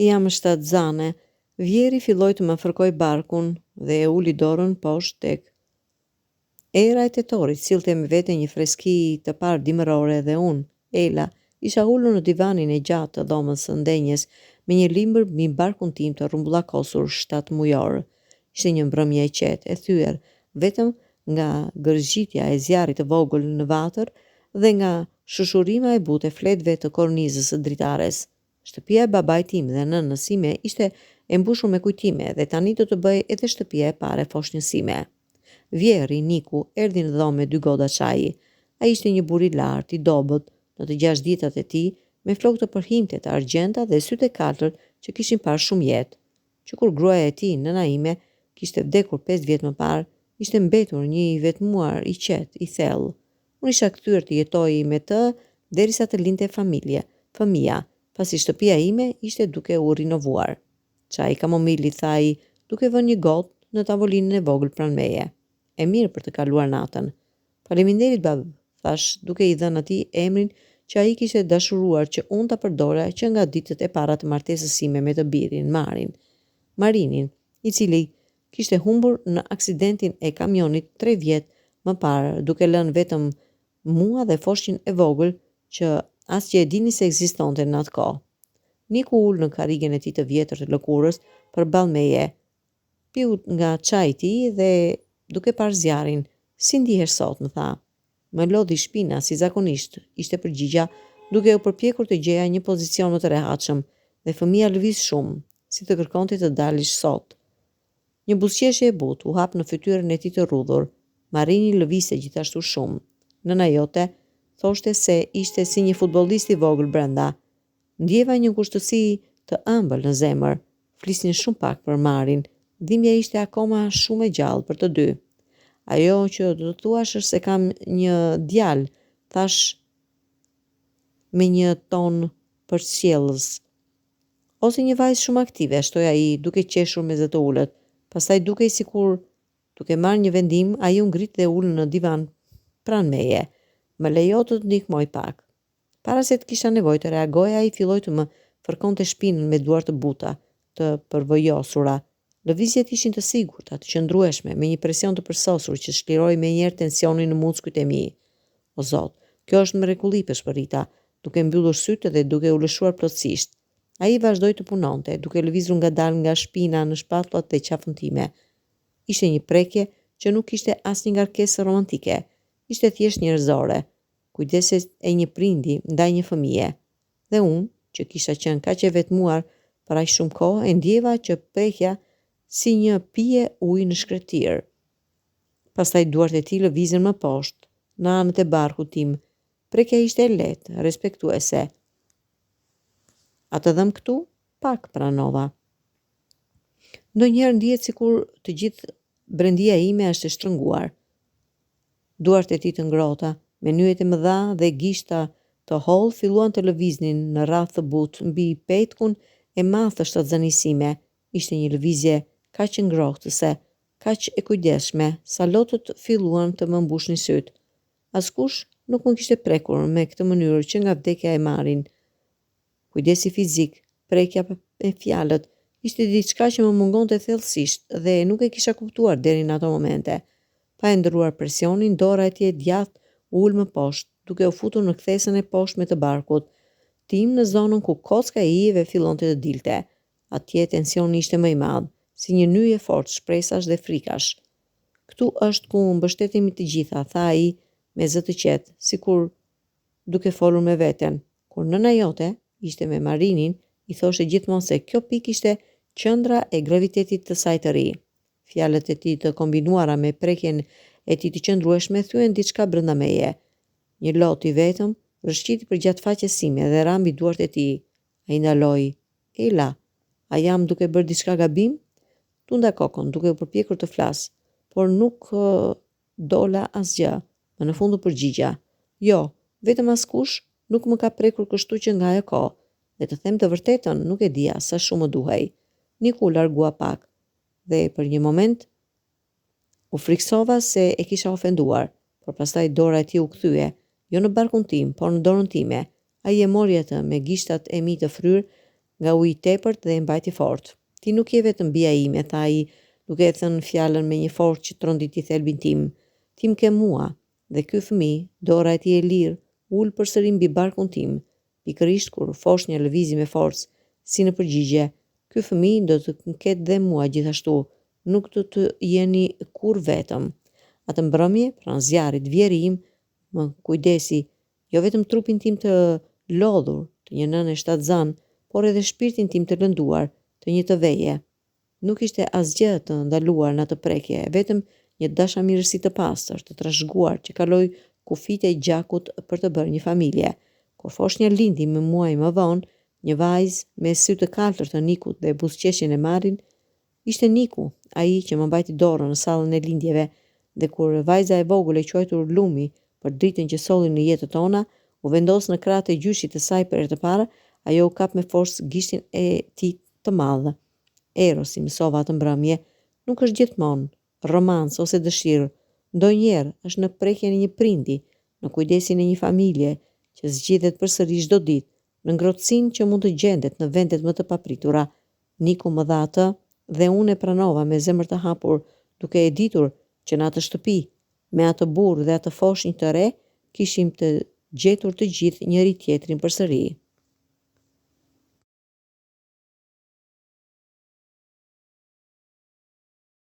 Jam shtatzane. Vjeri filloi të më fërkoj barkun dhe e uli dorën poshtë tek. Era e tetorit sillte me vete një freski të parë dimërore dhe unë, Ela, isha ulur në divanin e gjatë të dhomës së ndenjes me një limbër mbi barkun tim të rrumbullakosur 7 mujor. Ishte një mbrëmje e qetë, e thyer, vetëm nga gërzgjitja e zjarrit të vogël në vatër dhe nga shushurima e butë e fletëve të kornizës së dritares. Shtëpia e babait tim dhe nënës sime ishte e mbushur me kujtime dhe tani do të bëj edhe shtëpia e parë e foshnjësime. Vjeri, Niku, erdhi në dhomë me 2 goda çaji. Ai ishte një bur i lartë, i dobët, në të 6 ditët e tij, me flokë të përhimte të argjenta dhe sytë e kaltër që kishin parë shumë jetë. Që kur gruaja e tij, nëna ime, kishte vdekur 5 vjet më parë, ishte mbetur një i vetmuar, i qetë, i thellë. Unë isha kthyer të jetoj me të derisa të lindte fëmia, pasi shtëpia ime ishte duke u rinovuar. Çaj kamomili, tha ai, duke vënë një gotë në tavolinën e vogël pranë meje. E mirë për të kaluar natën. Faleminderit bab, thash, duke i dhënë atij emrin që ai kishte dashuruar që unë ta përdora që nga ditët e para të martesës sime me të birin, Marinin, i cili kishte humbur në aksidentin e kamionit 3 vjet më parë, duke lënë vetëm mua dhe foshnjën e vogël që asgjë e dini se ekzistonte në atë kohë. Niku ul në karrigen e tij të vjetër të lëkurës përballë meje. Piu nga çaji i tij dhe duke parë zjarrin, si ndihesh sot, më tha. Më lodhi shpina, si zakonisht, ishte përgjigja, duke u përpjekur të gjeja një pozicion më të rehatshëm, dhe fëmia lëviz shumë, si të kërkonte të dalish sot. Një buzëqeshje e butë u hap në fytyrën e tij të rrudhur. Marini lëvizte gjithashtu shumë. Nëna jote thoshte se ishte si një futbollist i vogël brenda. Ndjeva një kushtësi të ëmbël në zemër. Flisnin shumë pak për Marin. Dhimbja ishte akoma shumë e gjallë për të dy. Ajo që do të thuash është se kam një djalë, thash me një ton përcjellës. Ose një vajzë shumë aktive, shtoi ai duke qeshur me zë të ulët. Pastaj dukej sikur duke marrë një vendim, ai u ngrit dhe ul në divan pranë meje. Më lejo të ndihmoj pak. Para se të kisha nevojë të reagoja, ai filloi të më fërkonte shpinën me duar të buta, të përvojosura. Lëvizjet ishin të sigurta, të qëndrueshme, me një presion të përsosur që shliroi menjëherë tensionin në muskujt e mi. O Zot, kjo është mrekulli, peshpërita, duke mbyllur sytë dhe duke u lëshuar plotësisht. Ai vazhdoi të punonte, duke lëvizur ngadalë nga shpina në shpatullat dhe qafën time. Ishte një prekje që nuk kishte asnjë ngarkesë romantike. Ishte thjesht njerëzore. Kujdeset e një prindi ndaj një fëmije. Dhe unë, që kisha qenë kaq e vetmuar për aq shumë kohë, e ndjeva që prekja si një pije ujë në shkretir. Pastaj duart e tij lëvizën më poshtë, në anët e barkut tim. Prekja ishte e lehtë, respektuese. A të dhëm këtu? Pak, pranova. Ndonjëherë ndihet sikur të gjithë brendia ime është e shtrënguar. Duart e tij të ngrohta, me nyjet e mëdha dhe gishta të hollë filluan të lëviznin në radhë të butë mbi petkun e madh të shtatzanisë sime. Ishte një lëvizje kaq e ngrohtëse, kaq e kujdesshme, sa lotët filluan të më mbushnin syt. Askush nuk më kishte prekur me këtë mënyrë që nga vdekja e Marin. Kujdesi fizik, prekja e fjalët, ishte diçka që më mungonte thellësisht dhe nuk e kisha kuptuar deri në ato momente. Pa e ndëruar presionin, dora e tij e djathtë u ul më poshtë, duke u futur në kthesën e poshtme të barkut tim në zonën ku kocka e ijeve fillonte të dilte. Atje tensioni ishte më i madh, si një nyje fortë shpresash dhe frikash. Këtu është ku mbështetemi të gjitha, tha ai me zë të qetë, sikur duke folur me veten. Kur nëna jote ishte me Marinin, i thoshe gjithmonë se kjo pikë ishte qendra e gravitetit të saj të ri. Fjalët e tij të kombinuara me prekjen e tij të qëndrueshme thyen diçka brenda meje. Një lot i vetëm rëshqiti përgjatë faqes sime dhe ra mbi duart e tij. Ai ndaloi. Ela, a jam duke bërë diçka gabim? Tunda kokën, duke u përpjekur të flas, por nuk dola asgjë. Më në fund u përgjigja. Jo, vetëm askush nuk më ka prekur kështu që nga ajo kohë. Dhe të them të vërtetën, nuk e dija sa shumë më duhej. Niku u largua pak dhe për një moment u friksova se e kisha ofenduar, por pastaj dora e tij u kthye. jo në barkun tim, por në dorën time. Ai e mori atë me gishtat e mi të fryrë nga uji i tepërt dhe e mbajti fort. Ti nuk je vetëm bija ime, tha ai, duke e thënë fjalën me një forcë që tronditi thelbin tim. Tim ke mua, dhe ky fëmijë, dora e tij e lirë, ul përsëri mbi barkun tim. Pikërisht kur foshnja lëvizi me forcë, si në përgjigje, ky fëmijë do të ketë dhe mua gjithashtu, nuk do të jeni kur vetëm. Atë mbrëmje, pranë zjarrit, vjeri im, më kujdesi, jo vetëm trupin tim të lodhur, të një nëne shtatzan, por edhe shpirtin tim të lënduar, të një të veje. Nuk ishte asgjë të ndaluar në atë prekje, vetëm një dashamirësi të pastër, të trashëguar, që kaloi kufijtë e gjakut për të bërë një familje. Kur foshnja lindi me muaj më vonë, një vajzë me sy të kaltër të Nikut dhe buzëqeshjen e Marin, ishte Niku, ai që më mbajti dorën në sallën e lindjeve, dhe kur vajza e vogël e quajtur Lumi për dritën që solli në jetën tona, u vendos në krahët e gjyshit të saj për herë të parë, ajo u kap me forcë gishtin e tij të madh. Erosi, mësova atë mbrëmje, nuk është gjithmonë romans ose dëshirë, ndonjëherë është në prekjen e një prindi, në kujdesin e një familje që zgjidhet përsëri çdo ditë, në ngrohtësinë që mund të gjendet në vendet më të papritura. Niku më dha atë dhe unë e pranova me zemër të hapur, duke e ditur që në atë shtëpi, me atë burrë dhe atë foshnjë të re, kishim të gjetur të gjithë njëri tjetrin përsëri.